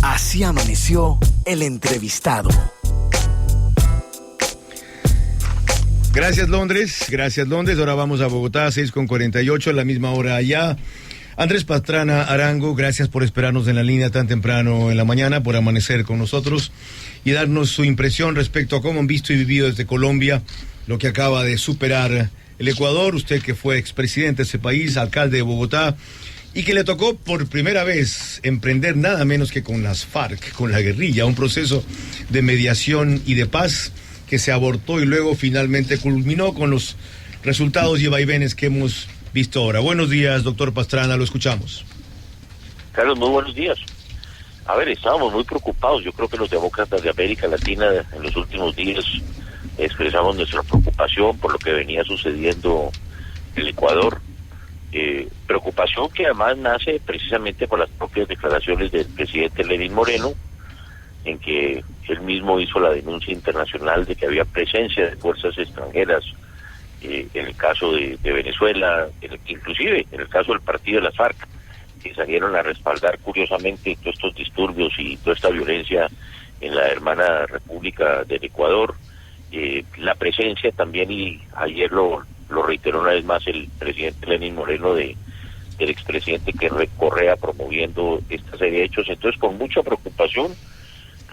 Así amaneció el entrevistado. Gracias Londres. Ahora vamos a Bogotá, 6:48, a la misma hora allá. Andrés Pastrana Arango, gracias por esperarnos en la línea tan temprano en la mañana, por amanecer con nosotros y darnos su impresión respecto a cómo han visto y vivido desde Colombia lo que acaba de superar el Ecuador. Usted que fue expresidente de ese país, alcalde de Bogotá, y que le tocó por primera vez emprender nada menos que con las FARC, con la guerrilla, un proceso de mediación y de paz que se abortó y luego finalmente culminó con los resultados y vaivenes que hemos visto ahora. Buenos días, doctor Pastrana, lo escuchamos. Carlos, muy buenos días. A ver, estábamos muy preocupados. Yo creo que los demócratas de América Latina en los últimos días expresamos nuestra preocupación por lo que venía sucediendo en el Ecuador. Preocupación que además nace precisamente por las propias declaraciones del presidente Lenín Moreno, en que él mismo hizo la denuncia internacional de que había presencia de fuerzas extranjeras en el caso de Venezuela, inclusive en el caso del partido de las FARC, que salieron a respaldar curiosamente todos estos disturbios y toda esta violencia en la hermana República del Ecuador. La presencia también, y ayer lo reiteró una vez más el presidente Lenín Moreno, del expresidente Correa promoviendo esta serie de hechos. Entonces, con mucha preocupación,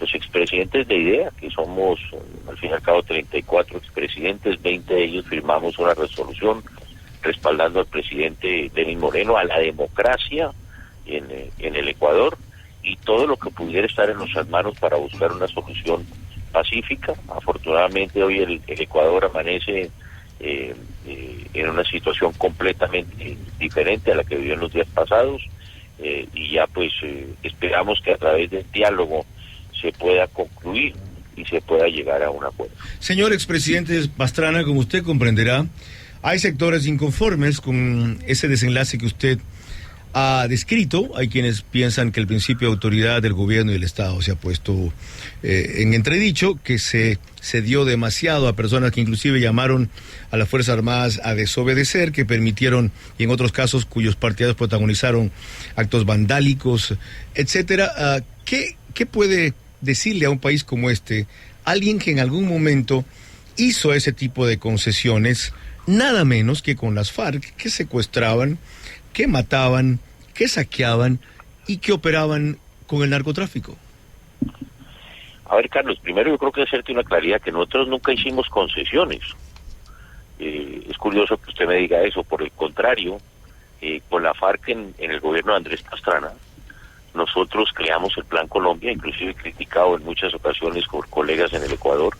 los expresidentes de IDEA, que somos al fin y al cabo 34 expresidentes, 20 de ellos firmamos una resolución respaldando al presidente Lenín Moreno, a la democracia en el Ecuador, y todo lo que pudiera estar en nuestras manos para buscar una solución pacífica. Afortunadamente hoy el Ecuador amanece en una situación completamente diferente a la que vivió en los días pasados, y ya pues esperamos que a través del diálogo se pueda concluir y se pueda llegar a un acuerdo. Señor expresidente Pastrana, como usted comprenderá, hay sectores inconformes con ese desenlace que usted ha descrito. Hay quienes piensan que el principio de autoridad del gobierno y del Estado se ha puesto en entredicho, que se dio demasiado a personas que inclusive llamaron a las Fuerzas Armadas a desobedecer, que permitieron, y en otros casos cuyos partidarios protagonizaron actos vandálicos, etcétera. ¿Qué puede decirle a un país como este, alguien que en algún momento hizo ese tipo de concesiones, nada menos que con las FARC, que secuestraban, que mataban, que saqueaban y que operaban con el narcotráfico? A ver, Carlos, primero yo creo que hacerte una claridad, que nosotros nunca hicimos concesiones. Es curioso que usted me diga eso. Por el contrario, con la FARC en el gobierno de Andrés Pastrana, nosotros creamos el Plan Colombia, inclusive criticado en muchas ocasiones por colegas en el Ecuador,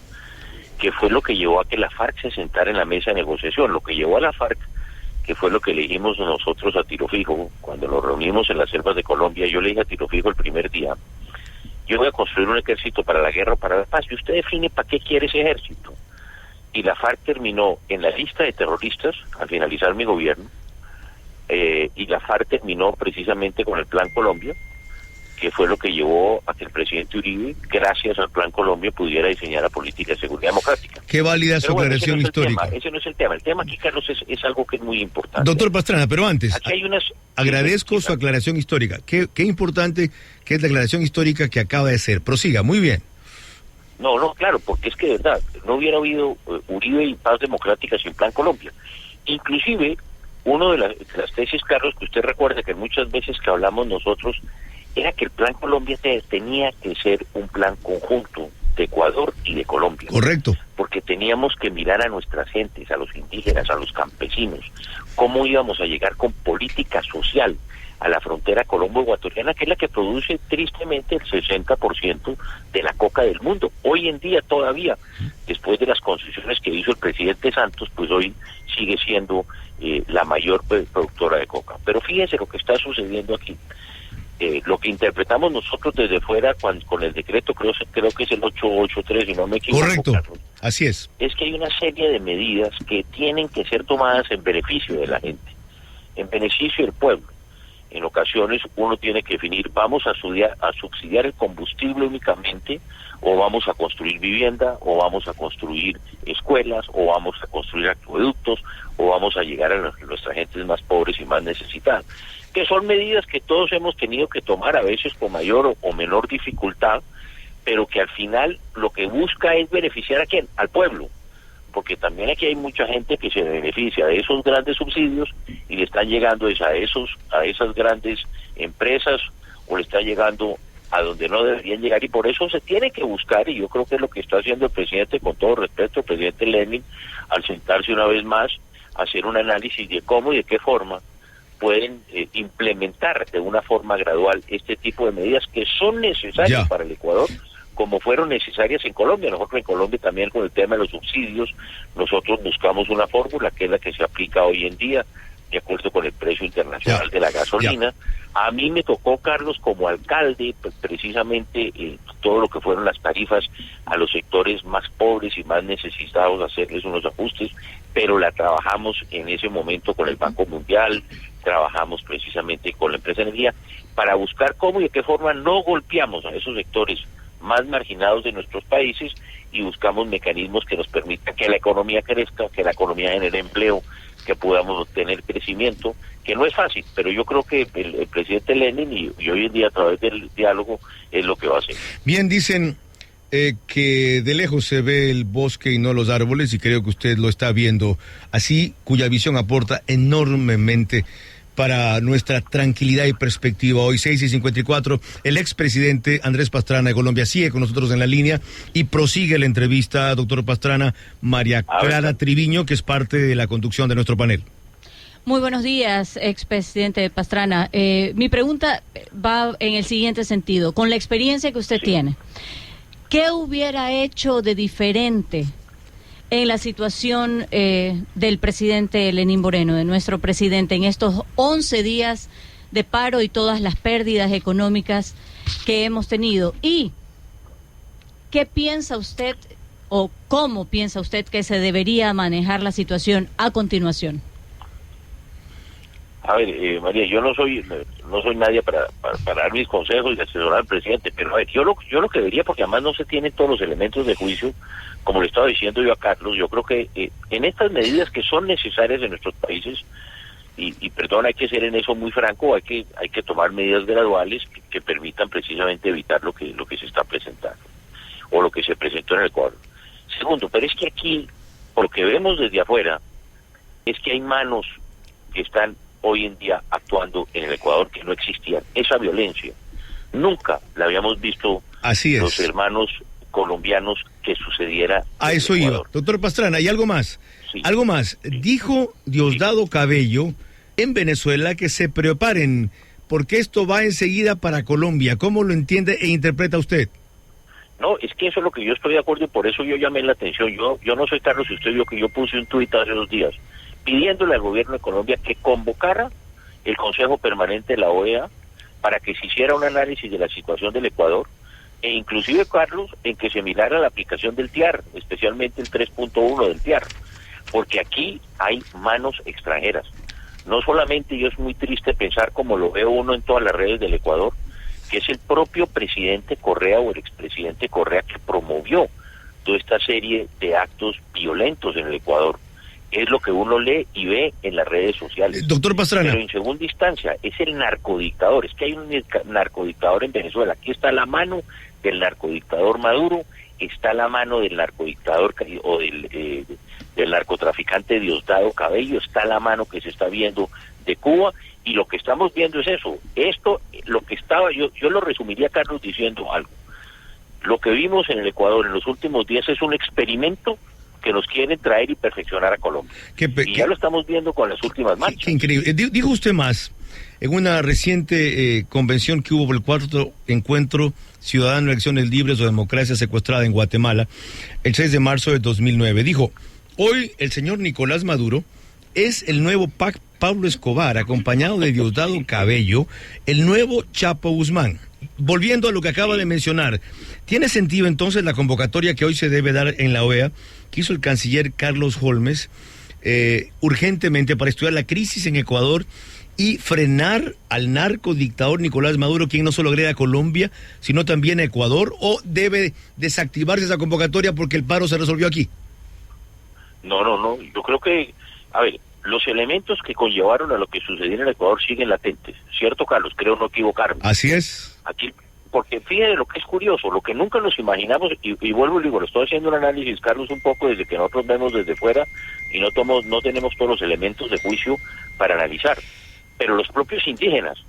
que fue lo que llevó a que la FARC se sentara en la mesa de negociación, lo que llevó a la FARC, que fue lo que le dijimos nosotros a Tiro Fijo, cuando nos reunimos en las selvas de Colombia. Yo le dije a Tiro Fijo el primer día: yo voy a construir un ejército para la guerra o para la paz, y usted define para qué quiere ese ejército. Y la FARC terminó en la lista de terroristas al finalizar mi gobierno, y la FARC terminó precisamente con el Plan Colombia, que fue lo que llevó a que el presidente Uribe, gracias al Plan Colombia, pudiera diseñar la política de seguridad democrática. Qué válida su aclaración histórica. Ese no es el tema. El tema aquí, Carlos, es algo que es muy importante. Doctor Pastrana, pero antes, aquí hay unas... agradezco su aclaración histórica. Qué importante que es la aclaración histórica que acaba de hacer. Prosiga, muy bien. No, claro, porque es que de verdad, no hubiera habido Uribe y paz democrática sin Plan Colombia. Inclusive, uno de las tesis, Carlos, que usted recuerda que muchas veces que hablamos nosotros, era que el Plan Colombia tenía que ser un plan conjunto de Ecuador y de Colombia. Correcto. Porque teníamos que mirar a nuestras gentes, a los indígenas, a los campesinos, cómo íbamos a llegar con política social a la frontera colombo-ecuatoriana, que es la que produce tristemente el 60% de la coca del mundo. Hoy en día todavía, después de las concesiones que hizo el presidente Santos, pues hoy sigue siendo la mayor productora de coca. Pero fíjese lo que está sucediendo aquí. Lo que interpretamos nosotros desde fuera con el decreto, creo que es el 883, si no me equivoco. Correcto, Carlos, así es. Es que hay una serie de medidas que tienen que ser tomadas en beneficio de la gente, en beneficio del pueblo. en ocasiones uno tiene que definir, ¿vamos a subsidiar el combustible únicamente, o vamos a construir vivienda, o vamos a construir escuelas, o vamos a construir acueductos, o vamos a llegar a nuestras gentes más pobres y más necesitadas? Que son medidas que todos hemos tenido que tomar, a veces con mayor o menor dificultad, pero que al final lo que busca es beneficiar ¿a quién? Al pueblo. Porque también aquí hay mucha gente que se beneficia de esos grandes subsidios y le están llegando a esas grandes empresas, o le está llegando a donde no deberían llegar, y por eso se tiene que buscar, y yo creo que es lo que está haciendo el presidente, con todo respeto, el presidente Lenin, al sentarse una vez más, hacer un análisis de cómo y de qué forma pueden implementar de una forma gradual este tipo de medidas que son necesarias para el Ecuador, como fueron necesarias en Colombia. Nosotros en Colombia también, con el tema de los subsidios, nosotros buscamos una fórmula que es la que se aplica hoy en día, de acuerdo con el precio internacional de la gasolina. A mí me tocó, Carlos, como alcalde, precisamente todo lo que fueron las tarifas a los sectores más pobres y más necesitados, hacerles unos ajustes, pero la trabajamos en ese momento con el Banco Mundial, trabajamos precisamente con la empresa de energía, para buscar cómo y de qué forma no golpeamos a esos sectores más marginados de nuestros países, y buscamos mecanismos que nos permitan que la economía crezca, que la economía genere empleo, que podamos tener crecimiento, que no es fácil, pero yo creo que el presidente Lenin y hoy en día a través del diálogo es lo que va a hacer. Bien, dicen que de lejos se ve el bosque y no los árboles, y creo que usted lo está viendo así, cuya visión aporta enormemente para nuestra tranquilidad y perspectiva. Hoy 6:54, el expresidente Andrés Pastrana de Colombia sigue con nosotros en la línea y prosigue la entrevista, doctor Pastrana, María Clara Triviño, que es parte de la conducción de nuestro panel. Muy buenos días, expresidente Pastrana. Mi pregunta va en el siguiente sentido. Con la experiencia que usted tiene, ¿qué hubiera hecho de diferente en la situación del presidente Lenín Moreno, de nuestro presidente, en estos 11 días de paro y todas las pérdidas económicas que hemos tenido? ¿Y qué piensa usted, o cómo piensa usted que se debería manejar la situación a continuación? A ver, María, yo no soy nadie para dar mis consejos y asesorar al presidente, pero a ver, yo lo que diría, porque además no se tienen todos los elementos de juicio, como le estaba diciendo yo a Carlos, yo creo que en estas medidas que son necesarias en nuestros países, y perdón, hay que ser en eso muy franco, hay que tomar medidas graduales que permitan precisamente evitar lo que se está presentando, o lo que se presentó en el Ecuador. Segundo, pero es que aquí, por lo que vemos desde afuera, es que hay manos que están hoy en día actuando en el Ecuador que no existían. Esa violencia nunca la habíamos visto. Así es. Los hermanos colombianos que sucediera. A eso iba. Doctor Pastrana, y algo más. Sí. Algo más. Sí. Dijo Diosdado Cabello en Venezuela que se preparen, porque esto va enseguida para Colombia. ¿Cómo lo entiende e interpreta usted? No, es que eso es lo que yo estoy de acuerdo, y por eso yo llamé la atención. Yo no soy Carlos, y usted vio que yo puse un tuit hace 2 días pidiéndole al gobierno de Colombia que convocara el Consejo Permanente de la OEA para que se hiciera un análisis de la situación del Ecuador, e inclusive, Carlos, en que se mirara la aplicación del TIAR, especialmente el 3.1 del TIAR, porque aquí hay manos extranjeras. No solamente, yo es muy triste pensar, como lo veo uno en todas las redes del Ecuador, que es el propio presidente Correa o el expresidente Correa que promovió toda esta serie de actos violentos en el Ecuador. Es lo que uno lee y ve en las redes sociales. Doctor Pastrana. Pero en segunda instancia, es el narcodictador. Es que hay un narcodictador en Venezuela. Aquí está la mano del narcodictador Maduro, está la mano del narcodictador o del narcotraficante Diosdado Cabello, está la mano que se está viendo de Cuba, y lo que estamos viendo es eso. Esto, lo que estaba, yo lo resumiría, Carlos, diciendo algo. Lo que vimos en el Ecuador en los últimos días es un experimento que nos quieren traer y perfeccionar a Colombia. Y ya lo estamos viendo con las últimas marchas. Qué increíble. Dijo usted más, en una reciente convención que hubo por el 4º Encuentro Ciudadano, Elecciones Libres o Democracia Secuestrada en Guatemala, el 6 de marzo de 2009, dijo: hoy el señor Nicolás Maduro es el nuevo Pablo Escobar, acompañado de Diosdado Cabello, el nuevo Chapo Guzmán. Volviendo a lo que acaba de mencionar, ¿tiene sentido entonces la convocatoria que hoy se debe dar en la OEA, que hizo el canciller Carlos Holmes, urgentemente para estudiar la crisis en Ecuador y frenar al narcodictador Nicolás Maduro, quien no solo agrede a Colombia, sino también a Ecuador, o debe desactivarse esa convocatoria porque el paro se resolvió aquí? No, yo creo que, a ver, los elementos que conllevaron a lo que sucedió en el Ecuador siguen latentes, ¿cierto, Carlos? Creo no equivocarme. Así es. Aquí, porque fíjate lo que es curioso, lo que nunca nos imaginamos, y vuelvo y digo, lo estoy haciendo un análisis, Carlos, un poco desde que nosotros vemos desde fuera y no tenemos todos los elementos de juicio para analizar. Pero los propios indígenas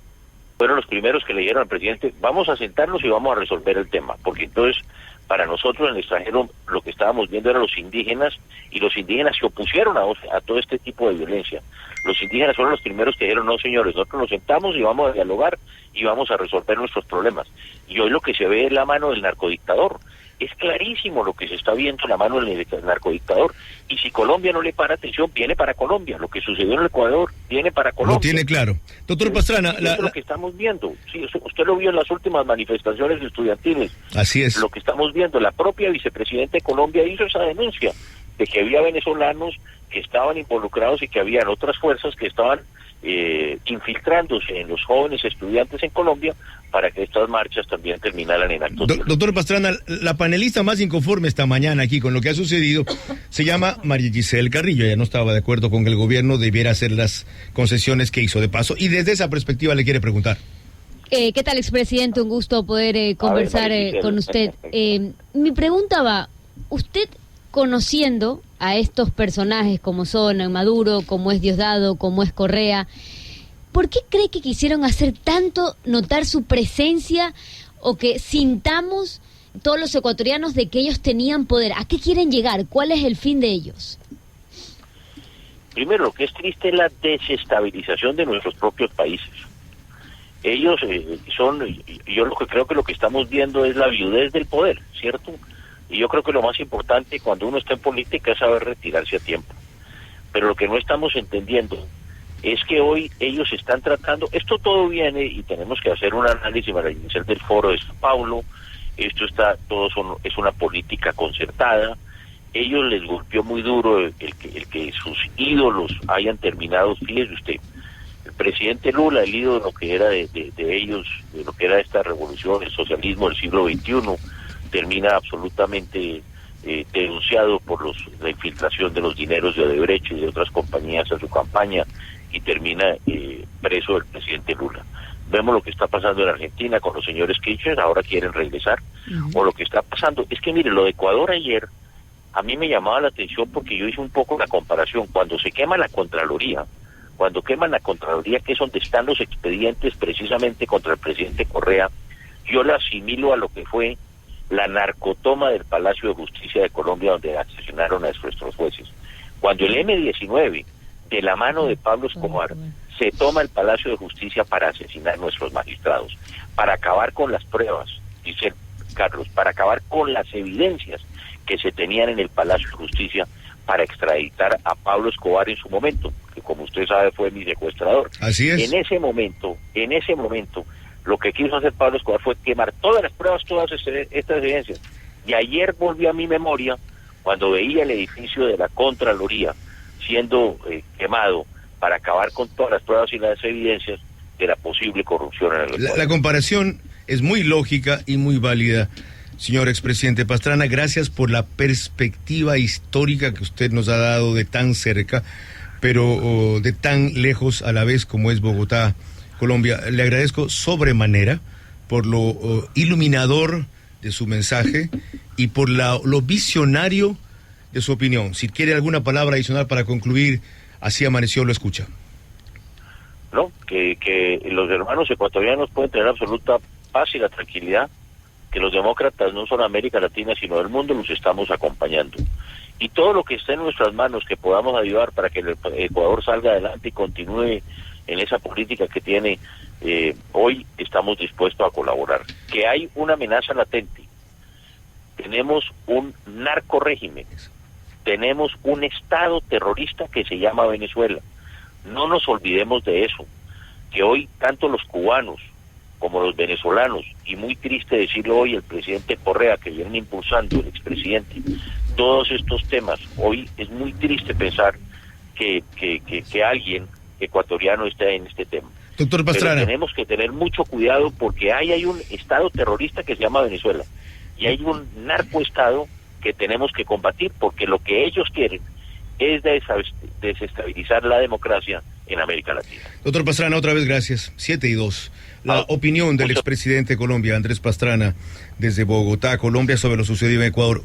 fueron los primeros que le dijeron al presidente, vamos a sentarnos y vamos a resolver el tema, porque entonces para nosotros en el extranjero lo que estábamos viendo eran los indígenas, y los indígenas se opusieron a todo este tipo de violencia. Los indígenas fueron los primeros que dijeron, no señores, nosotros nos sentamos y vamos a dialogar y vamos a resolver nuestros problemas. Y hoy lo que se ve es la mano del narcodictador. Es clarísimo lo que se está viendo, la mano del narcodictador. Y si Colombia no le para atención, viene para Colombia. Lo que sucedió en el Ecuador viene para Colombia. Lo tiene claro. Doctor Pastrana... Eso es lo que estamos viendo. Sí, usted lo vio en las últimas manifestaciones estudiantiles. Así es. Lo que estamos viendo, la propia vicepresidenta de Colombia hizo esa denuncia de que había venezolanos que estaban involucrados y que habían otras fuerzas que estaban infiltrándose en los jóvenes estudiantes en Colombia para que estas marchas también terminaran en actos. Doctor Pastrana, la panelista más inconforme esta mañana aquí con lo que ha sucedido se llama María Giselle Carrillo. Ella no estaba de acuerdo con que el gobierno debiera hacer las concesiones que hizo de paso, y desde esa perspectiva le quiere preguntar. ¿Qué tal, expresidente? Un gusto poder conversar con usted. Mi pregunta va, usted, conociendo a estos personajes como son Maduro, como es Diosdado, como es Correa, ¿por qué cree que quisieron hacer tanto notar su presencia, o que sintamos todos los ecuatorianos de que ellos tenían poder? ¿A qué quieren llegar? ¿Cuál es el fin de ellos? Primero, lo que es triste es la desestabilización de nuestros propios países. Ellos yo creo que lo que estamos viendo es la viudez del poder, ¿cierto? Y yo creo que lo más importante cuando uno está en política es saber retirarse a tiempo. Pero lo que no estamos entendiendo es que hoy ellos están tratando, esto todo viene y tenemos que hacer un análisis para iniciar del foro de Sao Paulo, es una política concertada. Ellos les golpeó muy duro el que sus ídolos hayan terminado. Fíjese usted, el presidente Lula, el ídolo de lo que era de ellos, de lo que era esta revolución, el socialismo del siglo XXI, termina absolutamente denunciado por la infiltración de los dineros de Odebrecht y de otras compañías a su campaña, y termina preso el presidente Lula. Vemos lo que está pasando en Argentina con los señores Kirchner, ahora quieren regresar. O lo que está pasando, es que mire, lo de Ecuador ayer, a mí me llamaba la atención porque yo hice un poco la comparación. Cuando se quema la Contraloría, que es donde están los expedientes precisamente contra el presidente Correa, yo la asimilo a lo que fue la narcotoma del Palacio de Justicia de Colombia, donde asesinaron a nuestros jueces. Cuando el M-19, de la mano de Pablo Escobar, se toma el Palacio de Justicia para asesinar a nuestros magistrados, para acabar con las pruebas, dice Carlos, para acabar con las evidencias que se tenían en el Palacio de Justicia, para extraditar a Pablo Escobar en su momento, que como usted sabe fue mi secuestrador. Así es. En ese momento, lo que quiso hacer Pablo Escobar fue quemar todas las pruebas, todas estas evidencias. Y ayer volvió a mi memoria cuando veía el edificio de la Contraloría siendo quemado para acabar con todas las pruebas y las evidencias de la posible corrupción en el Ecuador. La comparación es muy lógica y muy válida, señor expresidente Pastrana. Gracias por la perspectiva histórica que usted nos ha dado de tan cerca, pero de tan lejos a la vez como es Bogotá, Colombia. Le agradezco sobremanera por lo iluminador de su mensaje y por lo visionario de su opinión. Si quiere alguna palabra adicional para concluir, así amaneció, lo escucha. No, que los hermanos ecuatorianos pueden tener absoluta paz y la tranquilidad, que los demócratas no solo de América Latina sino del mundo los estamos acompañando. Y todo lo que esté en nuestras manos que podamos ayudar para que el Ecuador salga adelante y continúe en esa política que tiene, hoy estamos dispuestos a colaborar. Que hay una amenaza latente, tenemos un narcorrégimen, tenemos un estado terrorista que se llama Venezuela. No nos olvidemos de eso, que hoy tanto los cubanos como los venezolanos, y muy triste decirlo hoy, el presidente Correa, que viene impulsando el expresidente, todos estos temas, hoy es muy triste pensar que alguien ecuatoriano esté en este tema. Doctor Pastrana. Pero tenemos que tener mucho cuidado porque hay un estado terrorista que se llama Venezuela y hay un narcoestado que tenemos que combatir porque lo que ellos quieren es desestabilizar la democracia en América Latina. Doctor Pastrana, otra vez gracias. 7:02. La opinión del expresidente de Colombia, Andrés Pastrana, desde Bogotá, Colombia, sobre lo sucedido en Ecuador.